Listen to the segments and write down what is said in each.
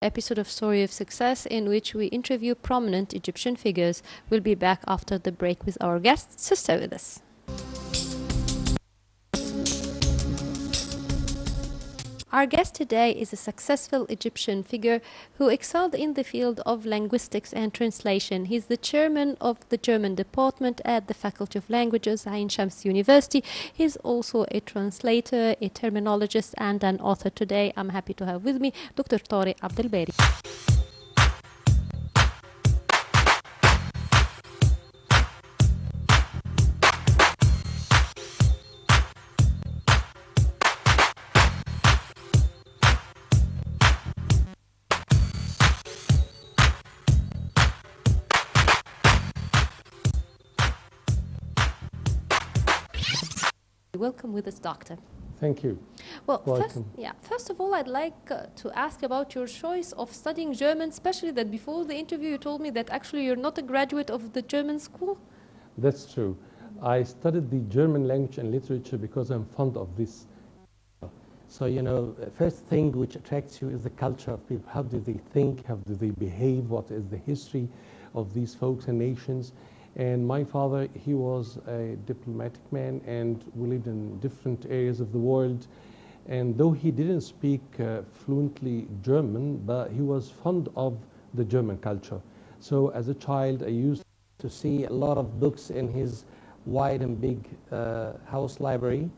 Episode of Story of Success, in which we interview prominent Egyptian figures. We'll be back after the break with our guests, so stay with us. Our guest today is a successful Egyptian figure who excelled in the field of linguistics and translation. He's the chairman of the German department at the Faculty of Languages, Ain Shams University. He's also a translator, a terminologist, and an author. Today, I'm happy to have with me Dr. Tariq Abdelbari. Welcome with us, doctor. Thank you. Well, Welcome. first of all, I'd like to ask about your choice of studying German, especially that before the interview you told me that actually you're not a graduate of the German school. That's true. I studied the German language and literature because I'm fond of this. So, first thing which attracts you is the culture of people. How do they think? How do they behave? What is the history of these folks and nations? And my father, he was a diplomatic man, and we lived in different areas of the world. And though he didn't speak fluently German, but he was fond of the German culture. So as a child, I used to see a lot of books in his wide and big house library.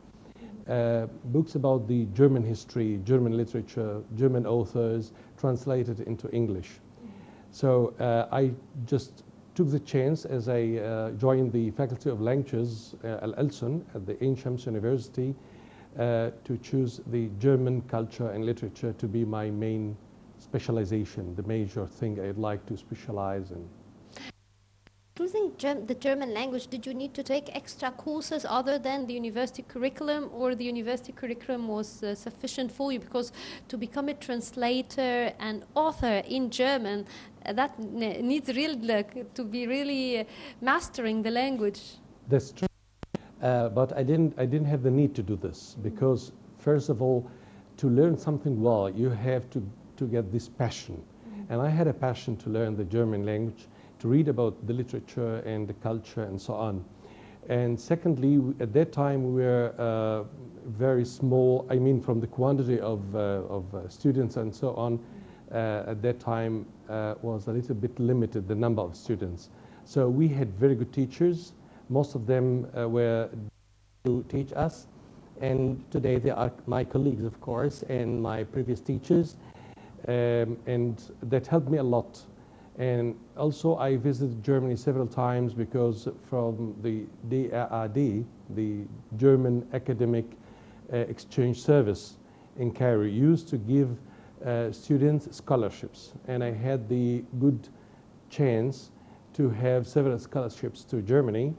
Books about the German history, German literature, German authors, translated into English. So I just took the chance as I joined the Faculty of Languages, Al-Elson, at the Ain Shams University, to choose the German culture and literature to be my main specialization, the major thing I'd like to specialize in. Choosing the German language, did you need to take extra courses other than the university curriculum, or the university curriculum was sufficient for you? Because to become a translator and author in German, that needs really to be really mastering the language. That's true. But I didn't have the need to do this, because first of all, to learn something well, you have to get this passion. And I had a passion to learn the German language, to read about the literature and the culture and so on. And secondly, at that time we were very small, I mean from the quantity of students and so on, at that time was a little bit limited, the number of students. So we had very good teachers. Most of them were to teach us. And today they are my colleagues, of course, and my previous teachers. And that helped me a lot. And also I visited Germany several times, because from the DAAD, the German Academic Exchange Service in Cairo, used to give students scholarships. And I had the good chance to have several scholarships to Germany,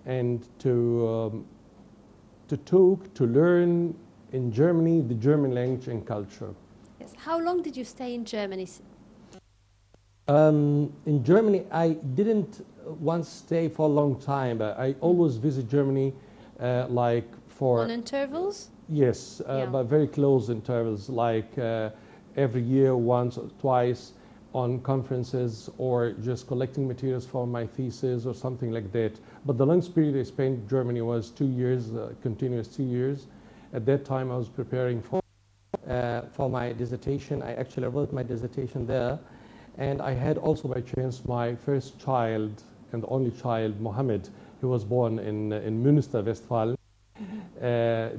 and to talk, to learn in Germany the German language and culture. Yes. How long did you stay in Germany? In Germany, I didn't once stay for a long time, but I always visit Germany like for... On intervals? Yes, but very close intervals, like every year, once or twice, on conferences, or just collecting materials for my thesis or something like that. But the longest period I spent in Germany was 2 years, continuous 2 years. At that time, I was preparing for my dissertation. I actually wrote my dissertation there. And I had also by chance my first child and only child, Mohammed, who was born in Münster, Westfalen,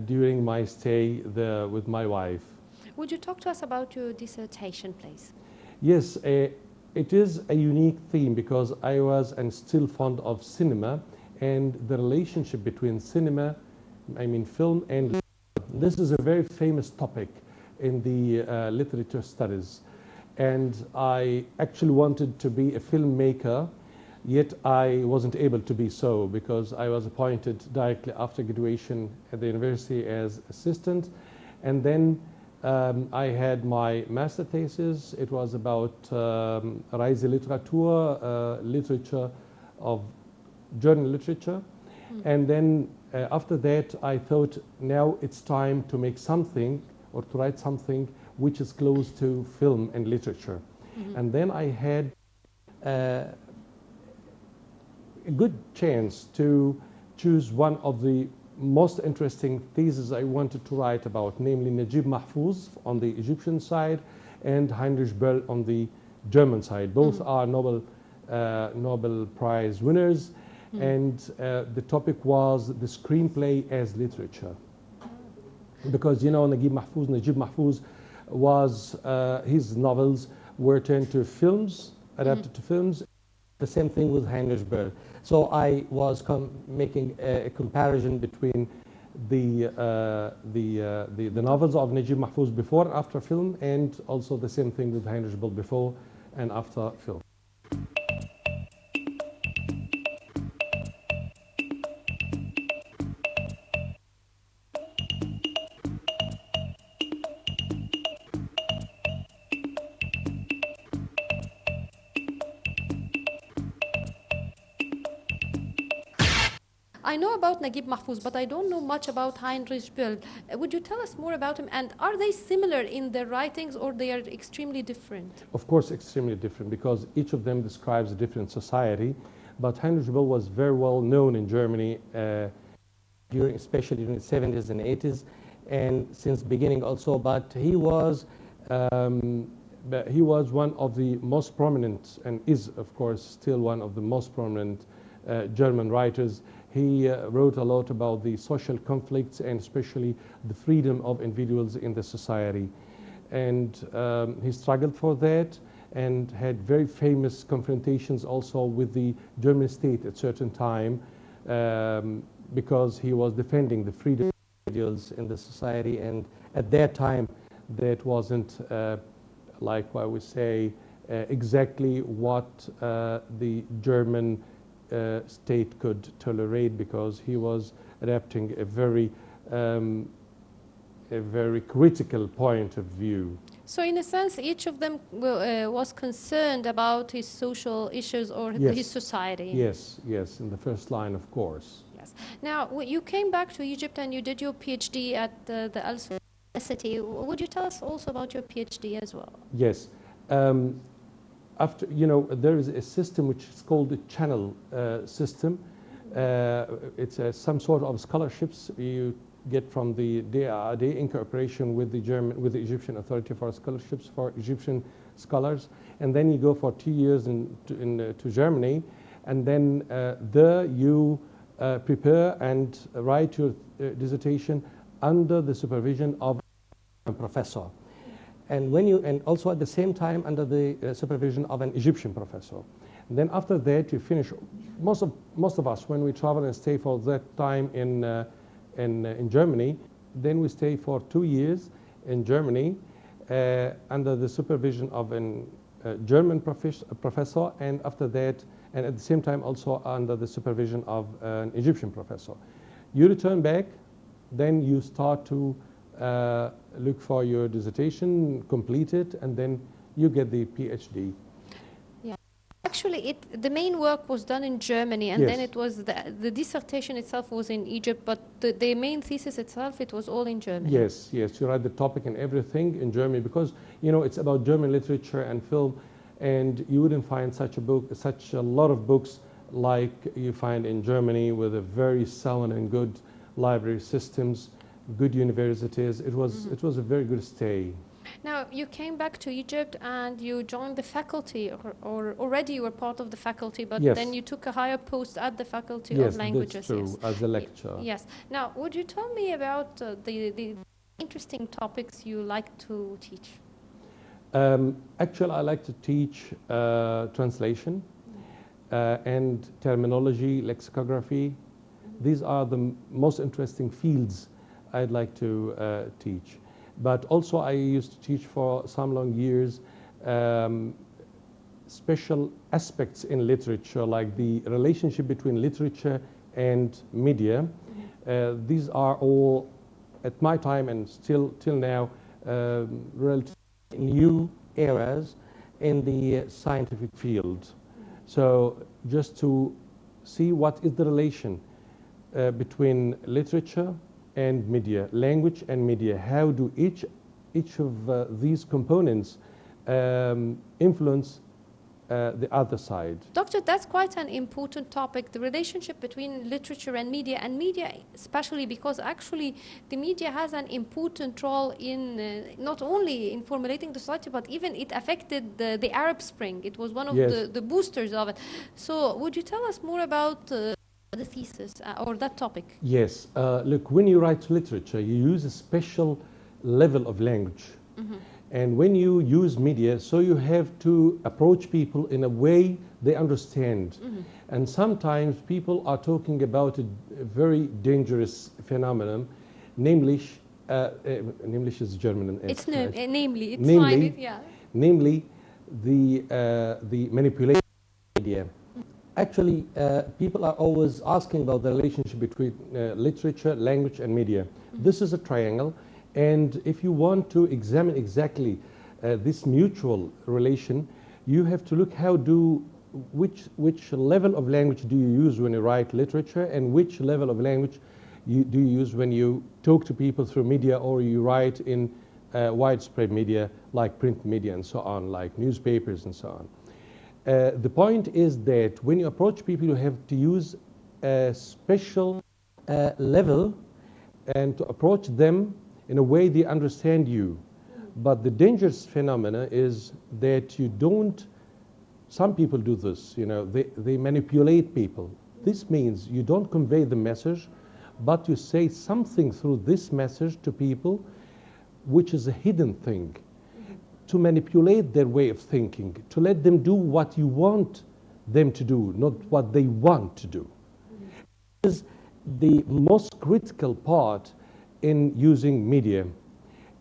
during my stay there with my wife. Would you talk to us about your dissertation, please? Yes, it is a unique theme, because I was and still fond of cinema and the relationship between cinema, I mean film, and this is a very famous topic in the literature studies. And I actually wanted to be a filmmaker, yet I wasn't able to be so, because I was appointed directly after graduation at the university as assistant. And then I had my master thesis. It was about Reiseliteratur, literature of German literature. And then after that, I thought now it's time to make something, or to write something which is close to film and literature. And then I had a good chance to choose one of the most interesting theses I wanted to write about, namely Najib Mahfouz on the Egyptian side and Heinrich Böll on the German side. Both are Nobel Prize winners, and the topic was the screenplay as literature. Because, you know, Najib Mahfouz was, his novels were turned to films, adapted to films. The same thing with Heinrich Böll. So I was making a comparison between the novels of Najib Mahfouz before and after film, and also the same thing with Heinrich Böll before and after film. I know about Najib Mahfouz, but I don't know much about Heinrich Böll. Would you tell us more about him? And are they similar in their writings, or they are extremely different? Of course, extremely different, because each of them describes a different society. But Heinrich Böll was very well known in Germany, especially during the 70s and 80s, and since beginning also. But he was one of the most prominent, and is, of course, still one of the most prominent German writers. He wrote a lot about the social conflicts and especially the freedom of individuals in the society. And he struggled for that and had very famous confrontations also with the German state at a certain time, because he was defending the freedom of individuals in the society. And at that time, that wasn't, like what we say, exactly what the German state could tolerate, because he was adapting a very critical point of view. So in a sense, each of them was concerned about his social issues or his society. Yes, yes, in the first line, of course. Yes. Now, you came back to Egypt and you did your PhD at the Al-Saud University. Would you tell us also about your PhD as well? Yes. After, you know, there is a system which is called the channel system. It's some sort of scholarships you get from the DAAD in cooperation with the Egyptian Authority for Scholarships for Egyptian scholars, and then you go for 2 years to Germany, and then there you prepare and write your dissertation under the supervision of a professor. And also at the same time under the supervision of an Egyptian professor. And then after that, you finish. Most of us, when we travel and stay for that time in Germany, then we stay for 2 years in Germany under the supervision of a German professor, and after that, and at the same time also under the supervision of an Egyptian professor. You return back, then you start to look for your dissertation, complete it, and then you get the PhD. Yeah. Actually, the main work was done in Germany, and then it was the dissertation itself was in Egypt, but the main thesis itself, it was all in Germany. Yes, yes, you write the topic and everything in Germany, because, you know, it's about German literature and film, and you wouldn't find such a lot of books like you find in Germany, with a very sound and good library systems, good universities. It was a very good stay. Now, you came back to Egypt and you joined the faculty, or already you were part of the faculty, but then you took a higher post at the Faculty of Languages. Yes, that's true, as a lecturer. Yes. Now, would you tell me about the interesting topics you like to teach? Actually, I like to teach translation and terminology, lexicography. These are the most interesting fields I'd like to teach. But also I used to teach for some long years special aspects in literature, like the relationship between literature and media. These are all, at my time and still till now, relatively new eras in the scientific field. So just to see what is the relation between literature and media, language and media. How do each each of these components influence the other side. Doctor, that's quite an important topic, the relationship between literature and media especially because actually the media has an important role in not only in formulating the society, but even it affected the Arab Spring. It was one of Yes. the boosters of it. So would you tell us more about the thesis or that topic? Yes. Look, when you write literature, you use a special level of language. And when you use media, so you have to approach people in a way they understand. And sometimes people are talking about a very dangerous phenomenon, namely, namely is German. It's namely, it's namely, fine, yeah. namely the manipulation of media. Actually, people are always asking about the relationship between literature, language, and media. This is a triangle. And if you want to examine exactly this mutual relation, you have to look which level of language do you use when you write literature, and which level of language do you use when you talk to people through media, or you write in widespread media like print media and so on, like newspapers and so on. The point is that when you approach people, you have to use a special level and to approach them in a way they understand you. But the dangerous phenomena is that you don't, some people do this, you know, they manipulate people. This means you don't convey the message, but you say something through this message to people which is a hidden thing, to manipulate their way of thinking, to let them do what you want them to do, not what they want to do. This is the most critical part in using media.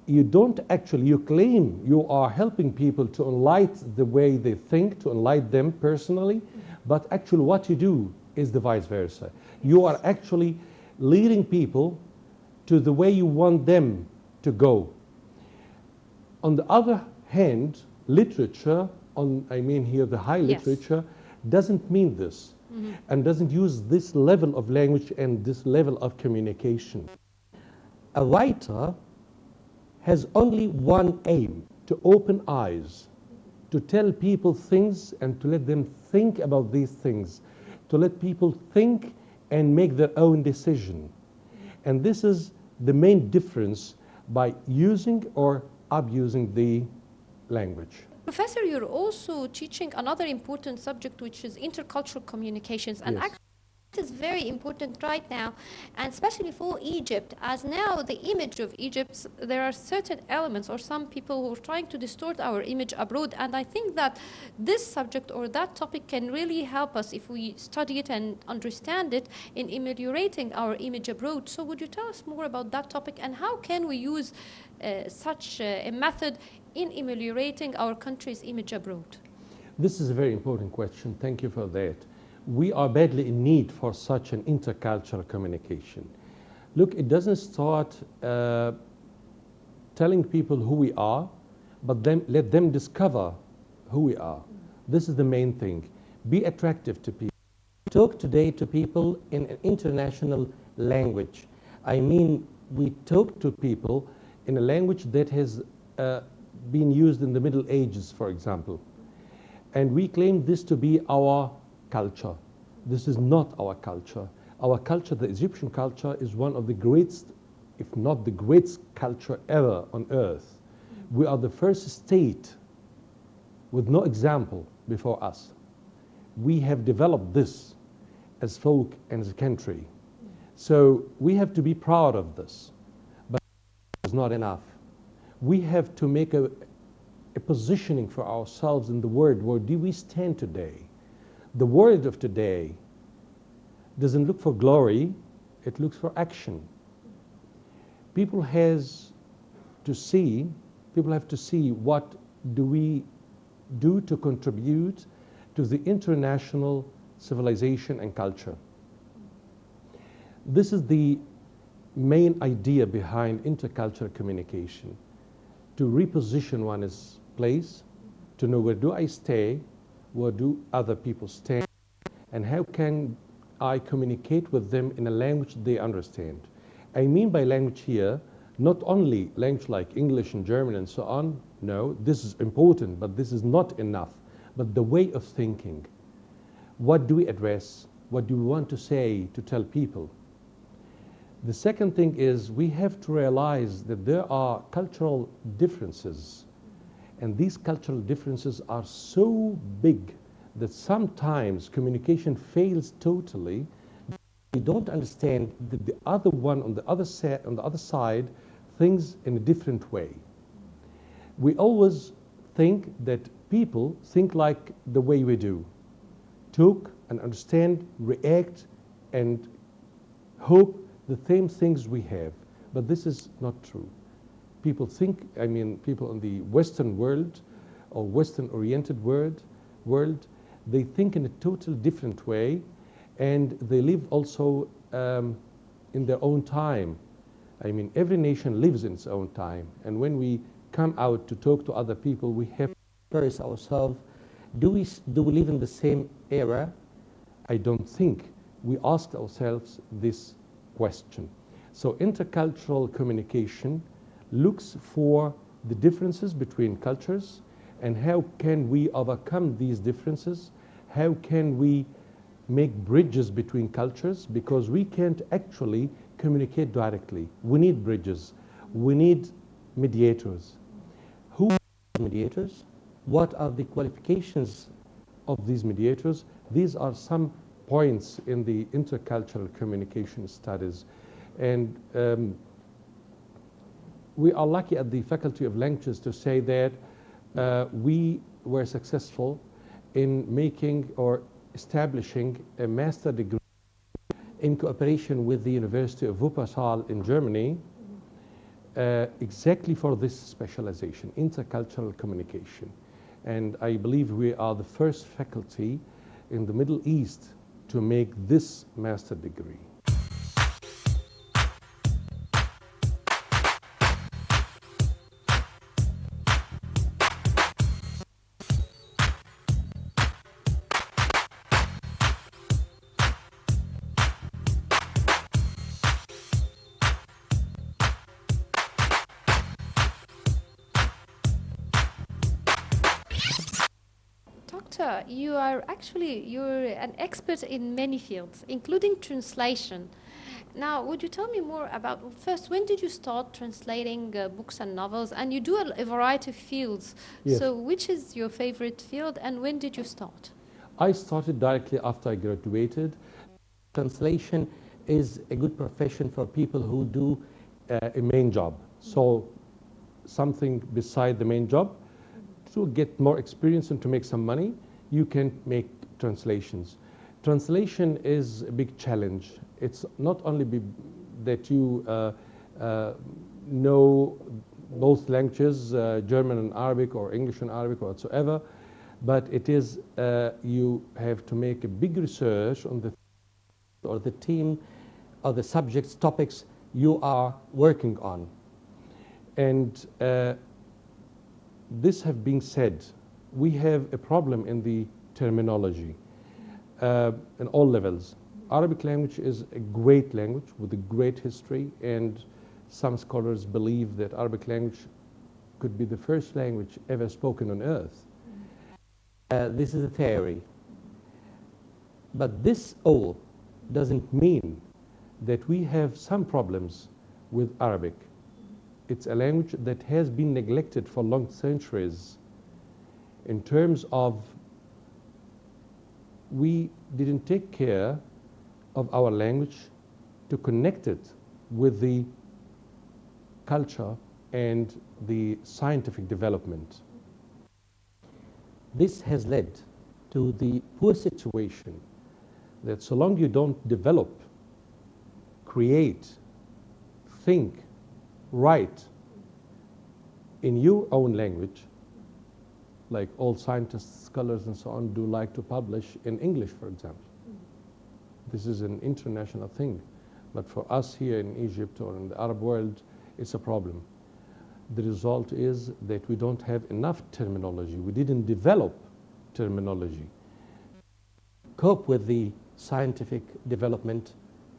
You don't actually, you claim you are helping people to enlighten the way they think, to enlighten them personally, but actually what you do is the vice versa. You are actually leading people to the way you want them to go. On the other hand, literature, I mean here the high literature, doesn't mean this, and doesn't use this level of language and this level of communication. A writer has only one aim: to open eyes, to tell people things and to let them think about these things, to let people think and make their own decision. And this is the main difference by using or abusing the language. Professor, you're also teaching another important subject, which is intercultural communications. And actually, it is very important right now, and especially for Egypt, as now the image of Egypt, there are certain elements or some people who are trying to distort our image abroad. And I think that this subject or that topic can really help us if we study it and understand it in ameliorating our image abroad. So would you tell us more about that topic, and how can we use such a method in ameliorating our country's image abroad? This is a very important question. Thank you for that. We are badly in need for such an intercultural communication. Look, it doesn't start telling people who we are, but then let them discover who we are. This is the main thing. Be attractive to people. Talk today to people in an international language. I mean, we talk to people in a language that has been used in the Middle Ages, for example. And we claim this to be our culture. This is not our culture. Our culture, the Egyptian culture, is one of the greatest, if not the greatest culture ever on earth. We are the first state with no example before us. We have developed this as folk and as a country. So we have to be proud of this, but it's not enough. We have to make a positioning for ourselves in the world. Where do we stand today? The world of today doesn't look for glory, it looks for action. People have to see what do we do to contribute to the international civilization and culture. This is the main idea behind intercultural communication, to reposition one's place, to know where do I stay, where do other people stand, and how can I communicate with them in a language they understand. I mean by language here, Not only language like English and German and so on, no, this is important, but this is not enough. But the way of thinking, what do we address? What do we want to say, to tell people? The second thing is we have to realize that there are cultural differences, and these cultural differences are so big that sometimes communication fails totally. We don't understand that the other one on the other side thinks in a different way. We always think that people think like the way we do. Talk and understand, react, and hope the same things we have. But this is not true. People think, I mean, people in the Western world or Western-oriented world, they think in a totally different way, and they live also in their own time. I mean, every nation lives in its own time. And when we come out to talk to other people, we have to ask ourselves, do we live in the same era? I don't think we asked ourselves this question. So intercultural communication looks for the differences between cultures and how can we overcome these differences? How can we make bridges between cultures? Because we can't actually communicate directly. We need bridges. We need mediators. Who are mediators? What are the qualifications of these mediators? These are some points in the intercultural communication studies. And we are lucky at the Faculty of Languages to say that we were successful in making or establishing a master degree in cooperation with the University of Wuppertal in Germany, exactly for this specialization, intercultural communication. And I believe we are the first faculty in the Middle East to make this master degree. Doctor, you're an expert in many fields, including translation. Now, would you tell me more about, first, when did you start translating books and novels? And you do a variety of fields. Yes. So which is your favorite field and when did you start? I started directly after I graduated. Translation is a good profession for people who do a main job. So something beside the main job. To get more experience and to make some money, you can make translations. Translation is a big challenge. It's not only that you know both languages, German and Arabic or English and Arabic or whatsoever, but it is you have to make a big research on the team or the subjects, topics you are working on. And this have been said, we have a problem in the terminology in all levels. Arabic language is a great language with a great history, and some scholars believe that Arabic language could be the first language ever spoken on earth. This is a theory. But this all doesn't mean that we have some problems with Arabic. It's a language that has been neglected for long centuries in terms of we didn't take care of our language to connect it with the culture and the scientific development. This has led to the poor situation that so long you don't develop, create, think, write in your own language, like all scientists, scholars, and so on do like to publish in English, for example. This is an international thing. But for us here in Egypt or in the Arab world, it's a problem. The result is that we don't have enough terminology. We didn't develop terminology. Cope with the scientific development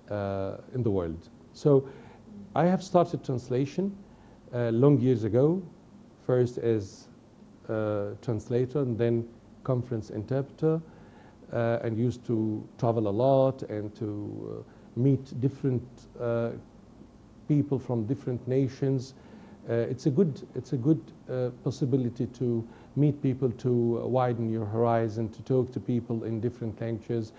in the world. So I have started translation long years ago, first as translator and then conference interpreter, and used to travel a lot and to meet different people from different nations. It's a good possibility to meet people, to widen your horizon, to talk to people in different languages,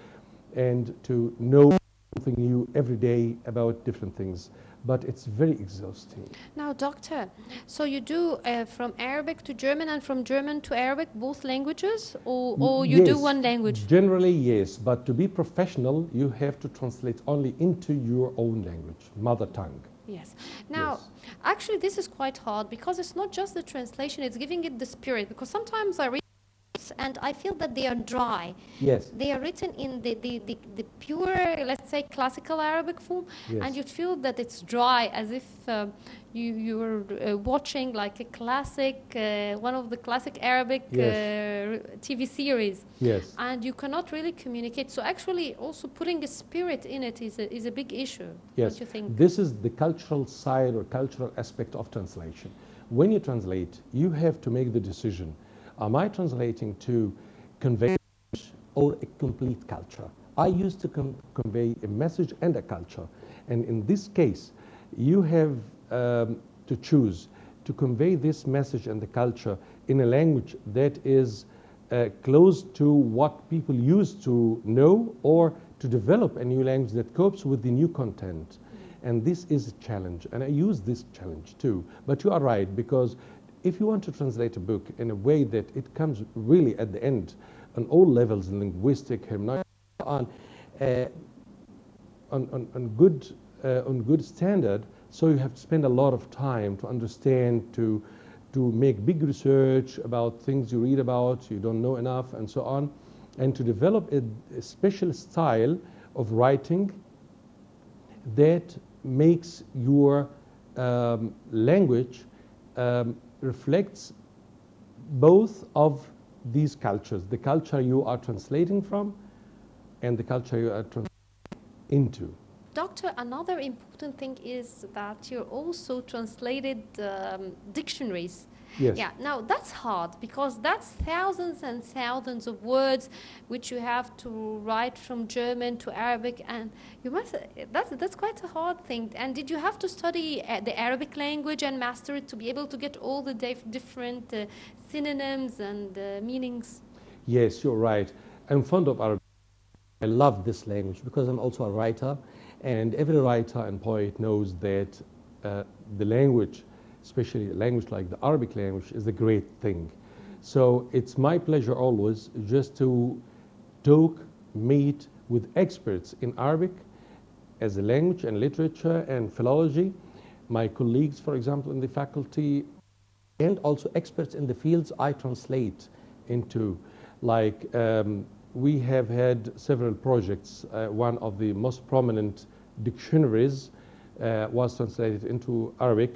and to know something new every day about different things. But it's very exhausting. Now, doctor, so you do from Arabic to German and from German to Arabic, both languages, or you do Yes, one language? generally yes, but to be professional, you have to translate only into your own language, mother tongue. Yes. Now, Yes. actually, this is quite hard because it's not just the translation, it's giving it the spirit. Because sometimes I read and I feel that they are dry. Yes. They are written in the pure, let's say, classical Arabic form, Yes. and you feel that it's dry, as if you were watching like a classic, one of the classic Arabic TV series. Yes. And you cannot really communicate. So actually, also putting a spirit in it is a big issue. Yes. Don't you think? This is the cultural side or cultural aspect of translation. When you translate, you have to make the decision. Am I translating to convey or a complete culture? I used to convey a message and a culture. And in this case, you have to choose to convey this message and the culture in a language that is close to what people used to know, or to develop a new language that copes with the new content. And this is a challenge, and I use this challenge too. But you are right, because if you want to translate a book in a way that it comes really at the end on all levels, linguistic, hermeneutic, on good standard, so you have to spend a lot of time to understand, to make big research about things you read about, you don't know enough, and so on, and to develop a special style of writing that makes your language reflects both of these cultures, the culture you are translating from and the culture you are translating into. Doctor, another important thing is that you also translated dictionaries. Yes. Yeah, now that's hard because that's thousands and thousands of words which you have to write from German to Arabic, and you must, that's quite a hard thing. And did you have to study the Arabic language and master it to be able to get all the different synonyms and meanings? Yes, you're right. I'm fond of Arabic. I love this language because I'm also a writer, and every writer and poet knows that the language, especially a language like the Arabic language, is a great thing. So it's my pleasure always just to talk, meet with experts in Arabic as a language and literature and philology, my colleagues, for example, in the faculty, and also experts in the fields I translate into. Like we have had several projects. One of the most prominent dictionaries was translated into Arabic,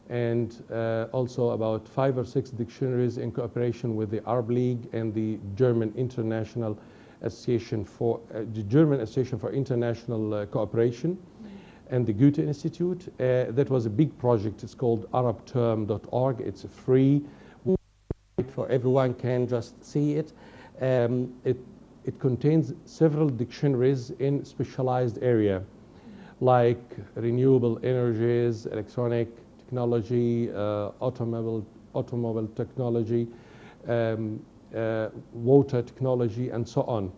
and also about 5 or 6 dictionaries in cooperation with the Arab League and the German International Association for International Cooperation, and the Goethe Institute. That was a big project. It's called arabterm.org. It's a free for everyone, can just see it. It contains several dictionaries in specialized area, like renewable energies, electronic technology, automobile technology, water technology, and so on.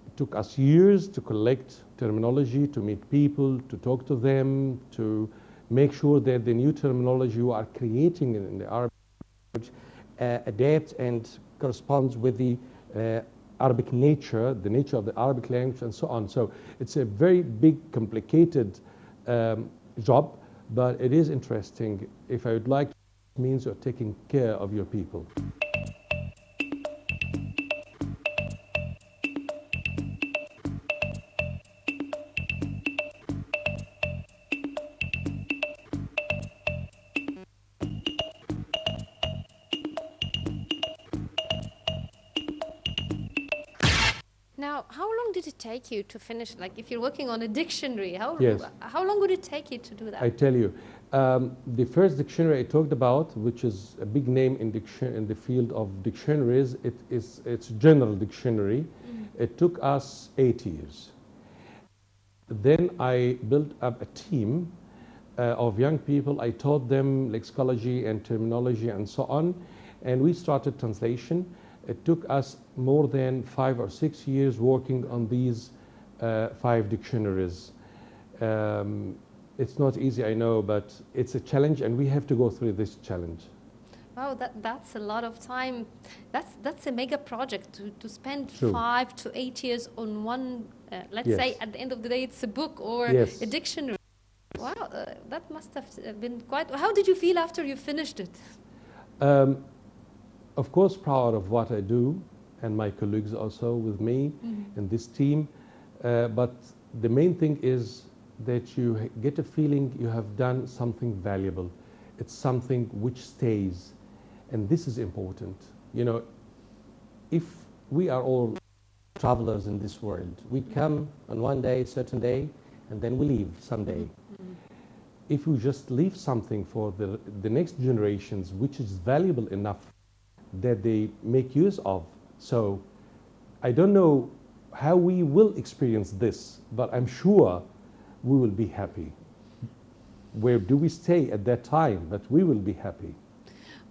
It took us years to collect terminology, to meet people, to talk to them, to make sure that the new terminology you are creating in the Arabic language adapts and corresponds with the Arabic nature, the nature of the Arabic language, and so on. So it's a very big, complicated job, but it is interesting. If I would like, it means you're taking care of your people. Now, how long did it take you to finish? Like, if you're working on a dictionary, Yes. how long would it take you to do that? I tell you, the first dictionary I talked about, which is a big name in the field of dictionaries, it's general dictionary. It took us 8 years. Then I built up a team of young people. I taught them lexicology and terminology and so on, and we started translation. It took us more than 5 or 6 years working on these 5 dictionaries. It's not easy, I know, but it's a challenge, and we have to go through this challenge. Wow, that's a lot of time. That's a mega project to spend True. 5 to 8 years on one. Let's Yes. say at the end of the day, it's a book or Yes. a dictionary. Wow, that must have been quite. How did you feel after you finished it? Of course, proud of what I do, and my colleagues also with me in this team. But the main thing is that you get a feeling you have done something valuable. It's something which stays, and this is important. You know, if we are all travelers in this world, we come on one day, a certain day, and then we leave someday. If you just leave something for the next generations, which is valuable enough that they make use of. So I don't know how we will experience this, but I'm sure we will be happy. Where do we stay at that time? But we will be happy.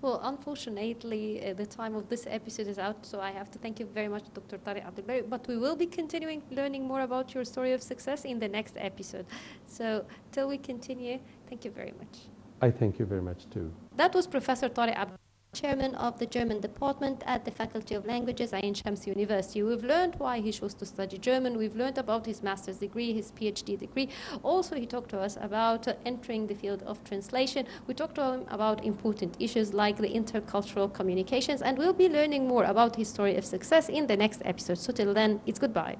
Well, unfortunately, the time of this episode is out, so I have to thank you very much, Dr. Tariq Abdelbari. But we will be continuing learning more about your story of success in the next episode. So till we continue, thank you very much. I thank you very much too. That was Professor Tariq Abdelbari, Chairman of the German Department at the Faculty of Languages at Ain Shams University. We've learned why he chose to study German. We've learned about his master's degree, his PhD degree. Also, he talked to us about entering the field of translation. We talked to him about important issues like the intercultural communications, and we'll be learning more about his story of success in the next episode. So till then, it's goodbye.